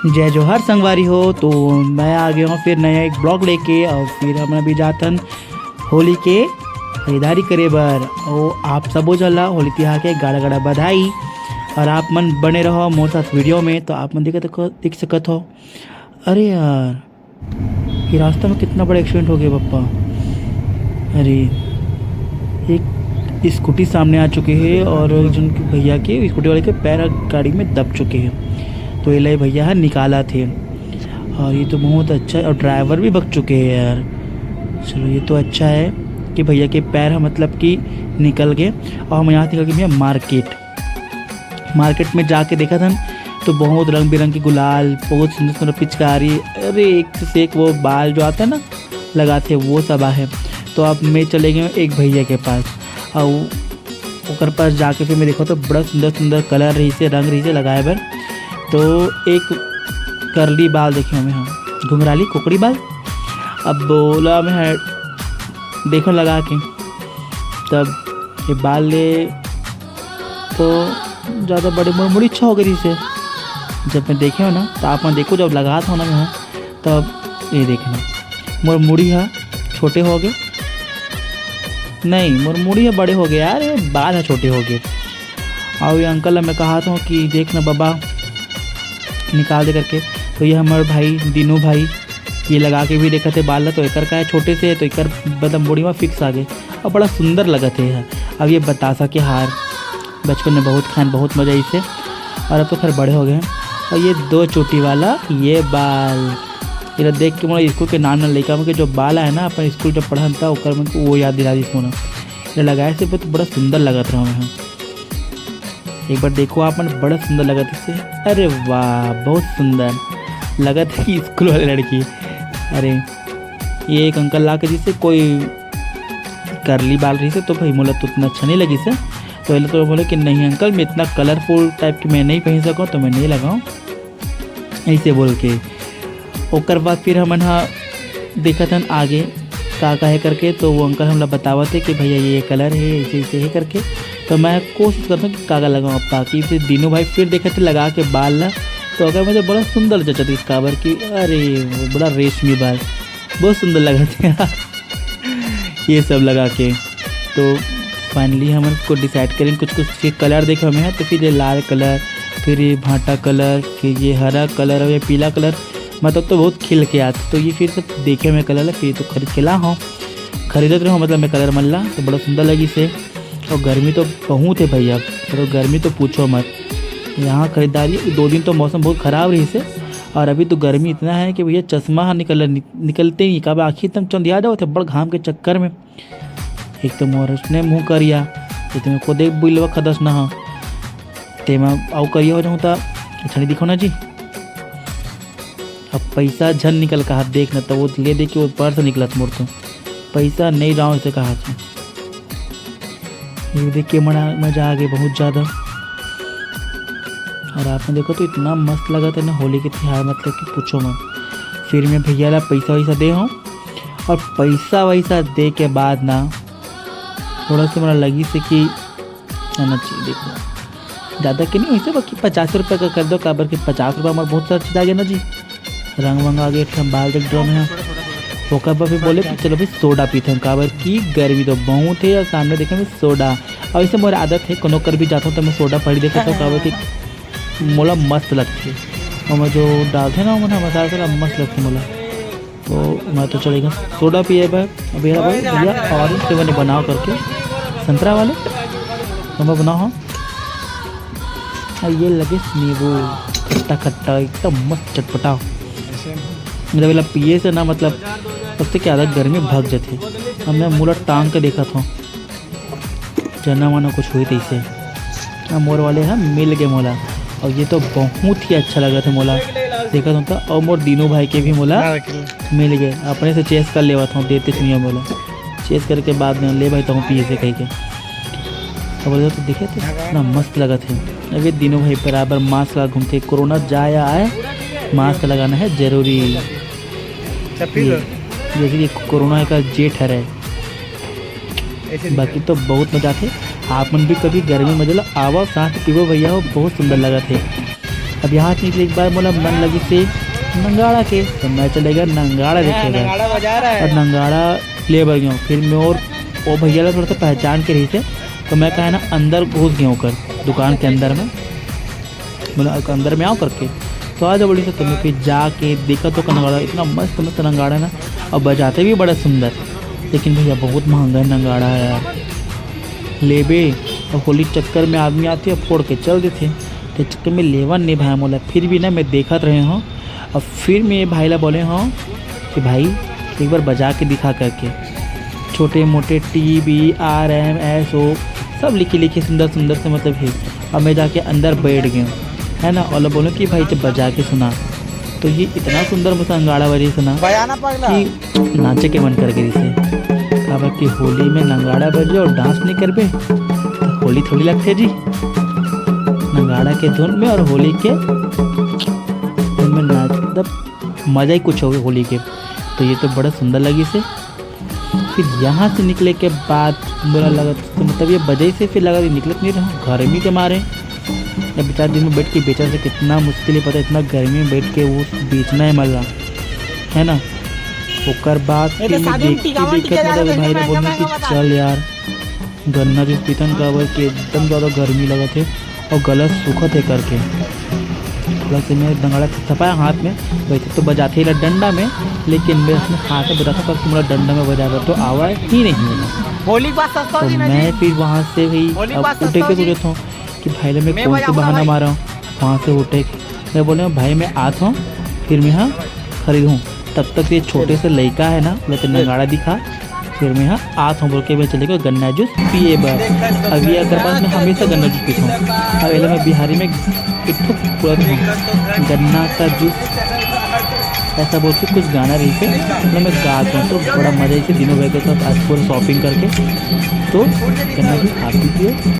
जय जोहर संगवारी हो। तो मैं आ गया हूँ फिर नया एक ब्लॉग लेके और फिर हम अभी जातन होली के खरीदारी करे बर। और आप सबो चला होली तिहार के गाड़ा गाड़ा बधाई। और आप मन बने रहो मोर साथ वीडियो में तो आप मन देख सकत हो। अरे यार ये रास्ता में कितना बड़ा एक्सीडेंट हो गया पप्पा। अरे एक स्कूटी सामने आ चुके हैं और जिनके भैया के स्कूटी वाले के पैर गाड़ी में दब चुके हैं। तो ये ले भैया है निकाला थे और ये तो बहुत अच्छा है। और ड्राइवर भी बच चुके हैं यार। चलो ये तो अच्छा है कि भैया के पैर मतलब कि निकल गए। और हम यहाँ निकल के भैया मार्केट में जाके देखा था तो बहुत रंग बिरंगी गुलाल, बहुत सुंदर सुंदर पिचकारी, अरे एक से एक वो बाल जो आता है ना लगाते वो सब है। तो अब मैं चले गए एक भैया के पास और ओकर पास जाके फिर मैं देखा तो बड़ा सुंदर सुंदर कलर रही से रंग रही से लगाए बर। तो एक करली बाल देखे हमें, हाँ घुंघराली कुकड़ी बाल। अब बोला मैं देखो लगा के तब ये बाल ले तो ज़्यादा बड़े मुड़ी इच्छा हो गई से। जब मैं देखे हो ना तो आप मैं देखो जब लगा था ना मैं तब ये देखना मोर मुड़ी है छोटे हो गए, नहीं मोर मुड़ी है बड़े हो गए यार, ये बाल है छोटे हो गए। और ये अंकल मैं कहा था कि देखना बाबा निकाल दे करके। तो ये हमारे भाई दीनू भाई ये लगा के भी देखा थे बाल तो एकर का है छोटे से तो एकर मतलब मुड़ी में फिक्स आ गए और बड़ा सुंदर लगा थे यार। अब ये बतासा के हार बचपन में बहुत खान बहुत मज़ा इसे और अब तो खैर बड़े हो गए हैं। और ये दो चोटी वाला ये बाल ये देख के मुझे स्कूल के नाम ना लेकर के जो बाल है ना अपन स्कूल जब पढ़ा था ओकर में वो याद दिला दी इसको ना ये लगाए से तो बड़ा सुंदर लगा था हमें। एक बार देखो आप मन बड़ा सुंदर लगा था इसे। अरे वाह बहुत सुंदर लगा था कि स्कूल वाली लड़की। अरे ये एक अंकल ला के जिससे कोई करली बाल रही से तो भाई मोला तो उतना अच्छा नहीं लगी से। तो पहले तो बोले कि नहीं अंकल मैं इतना कलरफुल टाइप की मैं नहीं पहन सकूँ तो मैं नहीं लगाऊँ ऐसे बोल के। ओकर बाद फिर हम देखा था आगे का है करके तो वो अंकल हम लोग बतावा थे कि भैया ये कलर है ऐसे ऐसे है करके। तो मैं कोशिश करता हूँ कि कागा लगाऊँ ताकि फिर दीनू भाई फिर देखा थे लगा के बाल ला तो अगर मुझे बड़ा सुंदर जचा थी काबर की। अरे बड़ा रेशमी बाल बहुत सुंदर लगा था ये सब लगा के। तो फाइनली हम को डिसाइड करें कुछ कलर देखे हमें तो फिर ये लाल कलर, फिर ये भाटा कलर, फिर ये हरा कलर और ये पीला कलर मतलब तो बहुत खिल के आता। तो ये फिर सब देखे मैं कलर फिर तो खरीद के ला हूँ खरीदत रहा मतलब मैं कलर मल्ला तो बड़ा सुंदर लगी से। और गर्मी तो बहुत है भैया तो गर्मी तो पूछो मत। यहाँ खरीदारी 2 दिन तो मौसम बहुत ख़राब रही से और अभी तो गर्मी इतना है कि भैया चश्मा निकलते ही कब आखिर तक चंदिया जाओ थे बड़ घाम के चक्कर में। एक तो मोर उसने मुँह करिया तो तुम्हें को देख बुलवा खदस ना हाँ ते मैं आउ करिया हो जाऊँ तो अच्छा नहीं दिखो ना जी। अब पैसा झन निकल कहा देखना तो वो ले दे के वो पर्स निकला मोर तो पैसा नहीं जाऊँ इसे कहा था। ये देख के मज़ा आ गई बहुत ज़्यादा। और आपने देखो तो इतना मस्त लगा था ना होली के त्यौहार मतलब कि पूछो मत। फिर मैं भैया ला पैसा वैसा दे हूँ और पैसा वैसा दे के बाद ना थोड़ा सा मेरा लगी से कि आना चाहिए देखो ज़्यादा कि नहीं वैसे बाकी 50 रुपये का कर दो काबर कि 50 रुपये हमारे बहुत सारा चीज़ आ गया ना जी। रंग वंग आ गए हम बाल देख ड्रम है ओकर पर फिर बोले कि चलो भाई सोडा पीते हैं काबर की गर्मी तो बहुत है और सामने देखे मैं सोडा। और ऐसे मेरी आदत है कोनो कर भी जाता हूँ तो मैं सोडा पड़ी देखता हूँ काबर की मोला मस्त लगती है और मैं जो डालते हैं ना मैंने मसाला मस्त लगती है मोला। तो मैं तो चलेगा सोडा पिए भैया भैया ऑरेंज फ्लेवर ने बनाओ करके संतरा वाले तो मैं बनाओ हाँ ये लगे नींबू खट्टा खट्टा एकदम मस्त चटपटा मतलब वाला पिए से ना मतलब सबसे क्या आदत गर्मी भाग जाती। हमने मूला टांग के देखा था जना माना कुछ हुई थी इसे मोर वाले हैं मिल गए मोला। और ये तो बहुत ही अच्छा लगा था मोला देखा था। और मोर दीनू भाई के भी मोला मिल गए अपने से चेस कर लेवा था देते सुनिए मोला चेस करके बाद में ले भाई तो पिए से कहीं के तो बोले तो देखे थे इतना मस्त लगा थे। अब ये दीनू भाई बराबर मास्क लगा घूमते कोरोना जाए या आए मास्क लगाना है जरूरी जैसे कि कोरोना का जेठ है। बाकी तो बहुत मजा थे। आप मन भी कभी गर्मी में जला आवा साथ पीवो भैया हो बहुत सुंदर लगा थे। अब यहाँ से निकले एक बार बोला मन लगी से नंगाड़ा के, तो मैं चले गया नंगाड़ा देखेगा और नंगाड़ा ले बढ़ गया। फिर मैं और वो भैया थोड़ा सा पहचान के रही थे, तो मैं कहा ना अंदर घुस गया हूँ कर दुकान के अंदर में, मतलब अंदर में आओ करके। तो आज बड़ी से तुम्हें फिर जाके देखा तो नंगाड़ा इतना मस्त मस्त नंगाड़ा ना, और बजाते भी बड़ा सुंदर। लेकिन भैया बहुत महंगा नंगाड़ा है यार, लेबे और होली चक्कर में आदमी आते हैं फोड़ के चल देते, तो चक्कर में लेवन नहीं भाई बोला। फिर भी ना मैं देखत रहे हूँ, और फिर मैं भाई ला बोले हूँ कि भाई एक बार बजा के दिखा करके। छोटे मोटे TBRMSO सब लिखे सुंदर सुंदर से मतलब है। अब मैं जाके अंदर बैठ गया है ना, और बोलो कि भाई जब बजा के सुना तो ये इतना सुंदर मुझे नंगाड़ा बजे सुना कि नाचे के मन कर गई से। अब कि होली में नंगाड़ा बजे और डांस नहीं करबे तो होली थोड़ी लगते जी। नंगाड़ा के धुन में और होली के धुन में नाच मतलब मज़ा ही कुछ हो गया होली के। तो ये तो बड़ा सुंदर लगी से। फिर यहाँ से निकले के बाद बुरा लगा, तो मतलब ये बजे से फिर लगा निकलत नहीं रहा गर्मी के मारे। अब 4 दिन में बैठ के बेचा से कितना मुश्किल है पता, इतना गर्मी में बैठ के वो बेचना है मजा है ना। ओकर बाद फिर देखते मतलब भाई ने बोलना कि चल यार गन्ना जो पीतन का वर के एकदम ज़्यादा गर्मी लगा थे और गला सूखा थे करके। थोड़ा से मैं दंगाड़ा थपाया हाथ में, वैसे तो बजाते ही डंडा में, लेकिन मैं उसमें हाथ में बजा था करके मेरा डंडा में बजा तो आवाज़ ही नहीं मिला। तो मैं फिर वहाँ से भी अब उठे के सोचे था कि भाई मैं कौन सी बहाना मारा हूँ। वहाँ से उठे मैं बोले भाई मैं आता हूँ फिर मैं यहाँ खरीदूँ। तब तक ये छोटे से लड़का है ना बोले नंगाड़ा दिखा, फिर मैं यहाँ आता हूँ बोल के मैं चले गया गन्ना जूस पिए बार। अभी अगर पास मैं हमेशा गन्ना जूस पीता हूँ। अब मैं बिहारी में इतना पूरा गन्ना का जूस ऐसा बोल के कुछ गाना रही थे, तो मैं गाता हूँ। तो बड़ा मज़ा से दिनों भर के साथ आज पूरा शॉपिंग करके तो गन्ना जूस खा पीती है।